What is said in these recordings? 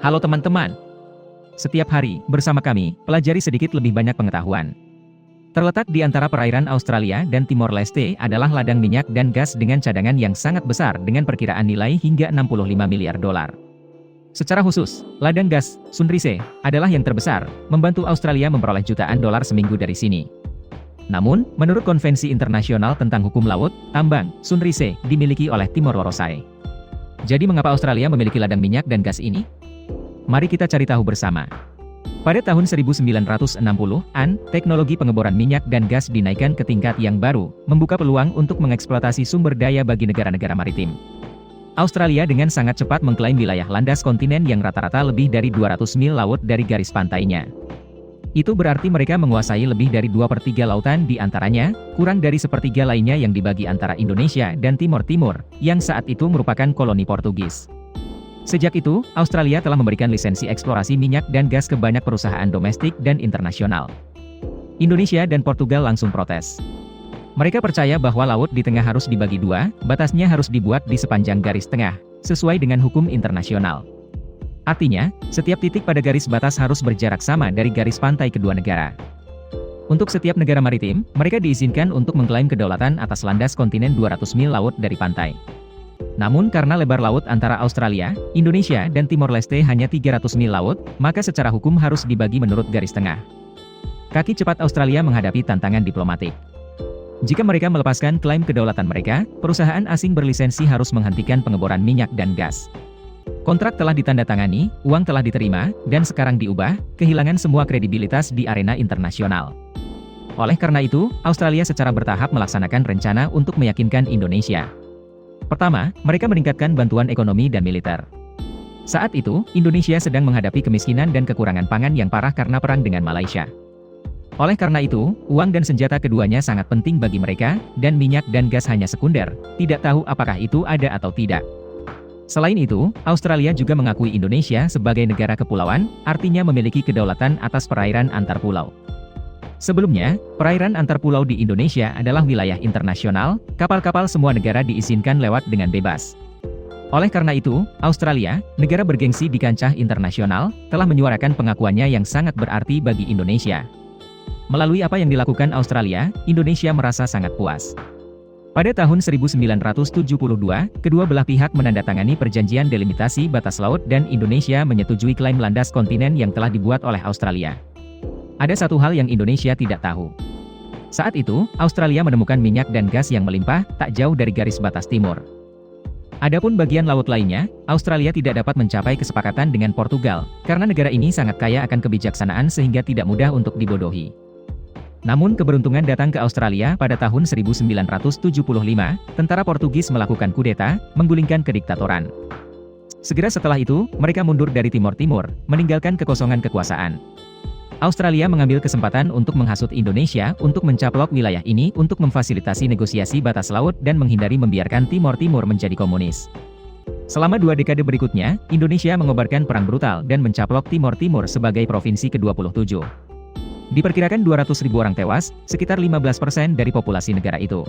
Halo teman-teman. Setiap hari, bersama kami, pelajari sedikit lebih banyak pengetahuan. Terletak di antara perairan Australia dan Timor Leste adalah ladang minyak dan gas dengan cadangan yang sangat besar dengan perkiraan nilai hingga 65 miliar dolar. Secara khusus, ladang gas, Sunrise, adalah yang terbesar, membantu Australia memperoleh jutaan dolar seminggu dari sini. Namun, menurut Konvensi Internasional tentang Hukum Laut, tambang, Sunrise, dimiliki oleh Timor Leste. Jadi mengapa Australia memiliki ladang minyak dan gas ini? Mari kita cari tahu bersama. Pada tahun 1960-an, teknologi pengeboran minyak dan gas dinaikkan ke tingkat yang baru, membuka peluang untuk mengeksploitasi sumber daya bagi negara-negara maritim. Australia dengan sangat cepat mengklaim wilayah landas kontinen yang rata-rata lebih dari 200 mil laut dari garis pantainya. Itu berarti mereka menguasai lebih dari 2/3 lautan di antaranya, kurang dari sepertiga lainnya yang dibagi antara Indonesia dan Timor Timur, yang saat itu merupakan koloni Portugis. Sejak itu, Australia telah memberikan lisensi eksplorasi minyak dan gas ke banyak perusahaan domestik dan internasional. Indonesia dan Portugal langsung protes. Mereka percaya bahwa laut di tengah harus dibagi dua, batasnya harus dibuat di sepanjang garis tengah, sesuai dengan hukum internasional. Artinya, setiap titik pada garis batas harus berjarak sama dari garis pantai kedua negara. Untuk setiap negara maritim, mereka diizinkan untuk mengklaim kedaulatan atas landas kontinen 200 mil laut dari pantai. Namun karena lebar laut antara Australia, Indonesia dan Timor Leste hanya 300 mil laut, maka secara hukum harus dibagi menurut garis tengah. Kaki cepat Australia menghadapi tantangan diplomatik. Jika mereka melepaskan klaim kedaulatan mereka, perusahaan asing berlisensi harus menghentikan pengeboran minyak dan gas. Kontrak telah ditandatangani, uang telah diterima, dan sekarang diubah, kehilangan semua kredibilitas di arena internasional. Oleh karena itu, Australia secara bertahap melaksanakan rencana untuk meyakinkan Indonesia. Pertama, mereka meningkatkan bantuan ekonomi dan militer. Saat itu, Indonesia sedang menghadapi kemiskinan dan kekurangan pangan yang parah karena perang dengan Malaysia. Oleh karena itu, uang dan senjata keduanya sangat penting bagi mereka, dan minyak dan gas hanya sekunder, tidak tahu apakah itu ada atau tidak. Selain itu, Australia juga mengakui Indonesia sebagai negara kepulauan, artinya memiliki kedaulatan atas perairan antar pulau. Sebelumnya, perairan antar pulau di Indonesia adalah wilayah internasional, kapal-kapal semua negara diizinkan lewat dengan bebas. Oleh karena itu, Australia, negara bergengsi di kancah internasional, telah menyuarakan pengakuannya yang sangat berarti bagi Indonesia. Melalui apa yang dilakukan Australia, Indonesia merasa sangat puas. Pada tahun 1972, kedua belah pihak menandatangani perjanjian delimitasi batas laut dan Indonesia menyetujui klaim landas kontinen yang telah dibuat oleh Australia. Ada satu hal yang Indonesia tidak tahu. Saat itu, Australia menemukan minyak dan gas yang melimpah, tak jauh dari garis batas timur. Adapun bagian laut lainnya, Australia tidak dapat mencapai kesepakatan dengan Portugal, karena negara ini sangat kaya akan kebijaksanaan sehingga tidak mudah untuk dibodohi. Namun keberuntungan datang ke Australia pada tahun 1975, tentara Portugis melakukan kudeta, menggulingkan kediktatoran. Segera setelah itu, mereka mundur dari Timor Timur, meninggalkan kekosongan kekuasaan. Australia mengambil kesempatan untuk menghasut Indonesia untuk mencaplok wilayah ini untuk memfasilitasi negosiasi batas laut dan menghindari membiarkan Timor Timur menjadi komunis. Selama 2 dekade berikutnya, Indonesia mengobarkan perang brutal dan mencaplok Timor Timur sebagai provinsi ke-27. Diperkirakan 200.000 orang tewas, sekitar 15% dari populasi negara itu.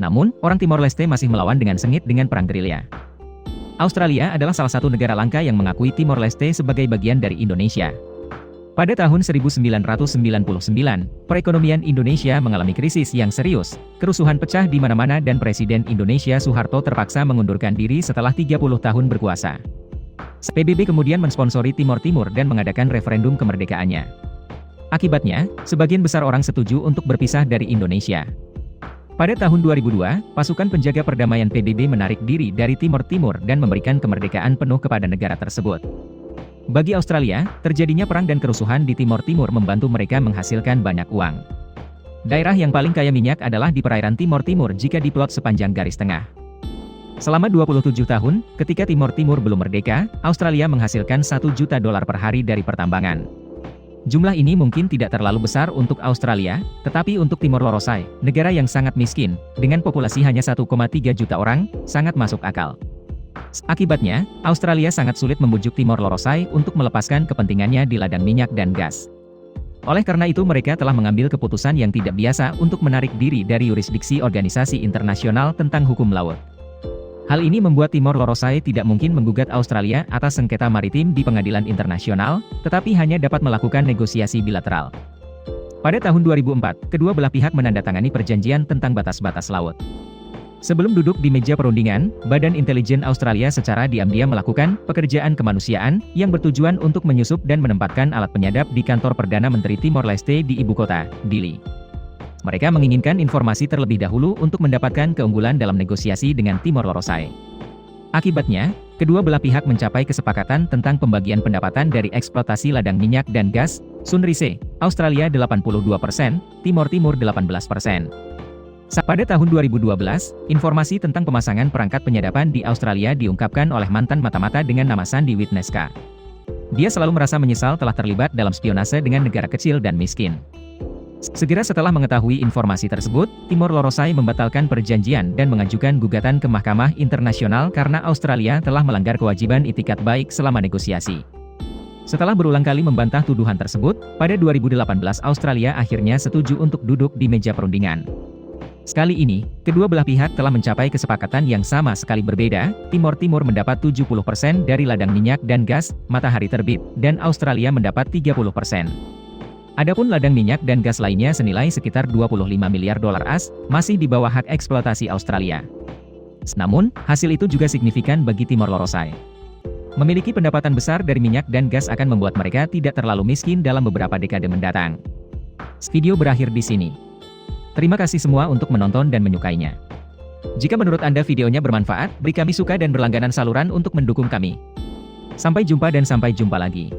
Namun, orang Timor Leste masih melawan dengan sengit dengan perang gerilya. Australia adalah salah satu negara langka yang mengakui Timor Leste sebagai bagian dari Indonesia. Pada tahun 1999, perekonomian Indonesia mengalami krisis yang serius, kerusuhan pecah di mana-mana dan Presiden Indonesia Soeharto terpaksa mengundurkan diri setelah 30 tahun berkuasa. PBB kemudian mensponsori Timor Timur dan mengadakan referendum kemerdekaannya. Akibatnya, sebagian besar orang setuju untuk berpisah dari Indonesia. Pada tahun 2002, pasukan penjaga perdamaian PBB menarik diri dari Timor Timur dan memberikan kemerdekaan penuh kepada negara tersebut. Bagi Australia, terjadinya perang dan kerusuhan di Timor Timur membantu mereka menghasilkan banyak uang. Daerah yang paling kaya minyak adalah di perairan Timor Timur jika diplot sepanjang garis tengah. Selama 27 tahun, ketika Timor Timur belum merdeka, Australia menghasilkan $1 juta per hari dari pertambangan. Jumlah ini mungkin tidak terlalu besar untuk Australia, tetapi untuk Timor Leste, negara yang sangat miskin, dengan populasi hanya 1,3 juta orang, sangat masuk akal. Akibatnya, Australia sangat sulit membujuk Timor Leste untuk melepaskan kepentingannya di ladang minyak dan gas. Oleh karena itu mereka telah mengambil keputusan yang tidak biasa untuk menarik diri dari yurisdiksi organisasi internasional tentang hukum laut. Hal ini membuat Timor Loro'sa tidak mungkin menggugat Australia atas sengketa maritim di pengadilan internasional, tetapi hanya dapat melakukan negosiasi bilateral. Pada tahun 2004, kedua belah pihak menandatangani perjanjian tentang batas-batas laut. Sebelum duduk di meja perundingan, Badan Intelijen Australia secara diam-diam melakukan pekerjaan kemanusiaan yang bertujuan untuk menyusup dan menempatkan alat penyadap di kantor Perdana Menteri Timor Leste di ibu kota, Dili. Mereka menginginkan informasi terlebih dahulu untuk mendapatkan keunggulan dalam negosiasi dengan Timor Loro'sa. Akibatnya, kedua belah pihak mencapai kesepakatan tentang pembagian pendapatan dari eksploitasi ladang minyak dan gas, Sunrise, Australia 82%, Timor Timur 18%. Pada tahun 2012, informasi tentang pemasangan perangkat penyadapan di Australia diungkapkan oleh mantan mata-mata dengan nama Sandy Witneska. Dia selalu merasa menyesal telah terlibat dalam spionase dengan negara kecil dan miskin. Segera setelah mengetahui informasi tersebut, Timor Loro'sa membatalkan perjanjian dan mengajukan gugatan ke Mahkamah Internasional karena Australia telah melanggar kewajiban itikat baik selama negosiasi. Setelah berulang kali membantah tuduhan tersebut, pada 2018 Australia akhirnya setuju untuk duduk di meja perundingan. Sekali ini, kedua belah pihak telah mencapai kesepakatan yang sama sekali berbeda. Timor Timur mendapat 70% dari ladang minyak dan gas, matahari terbit, dan Australia mendapat 30%. Adapun ladang minyak dan gas lainnya senilai sekitar 25 miliar dolar AS, masih di bawah hak eksploitasi Australia. Namun, hasil itu juga signifikan bagi Timor Loro'sa. Memiliki pendapatan besar dari minyak dan gas akan membuat mereka tidak terlalu miskin dalam beberapa dekade mendatang. Video berakhir di sini. Terima kasih semua untuk menonton dan menyukainya. Jika menurut Anda videonya bermanfaat, beri kami suka dan berlangganan saluran untuk mendukung kami. Sampai jumpa dan sampai jumpa lagi.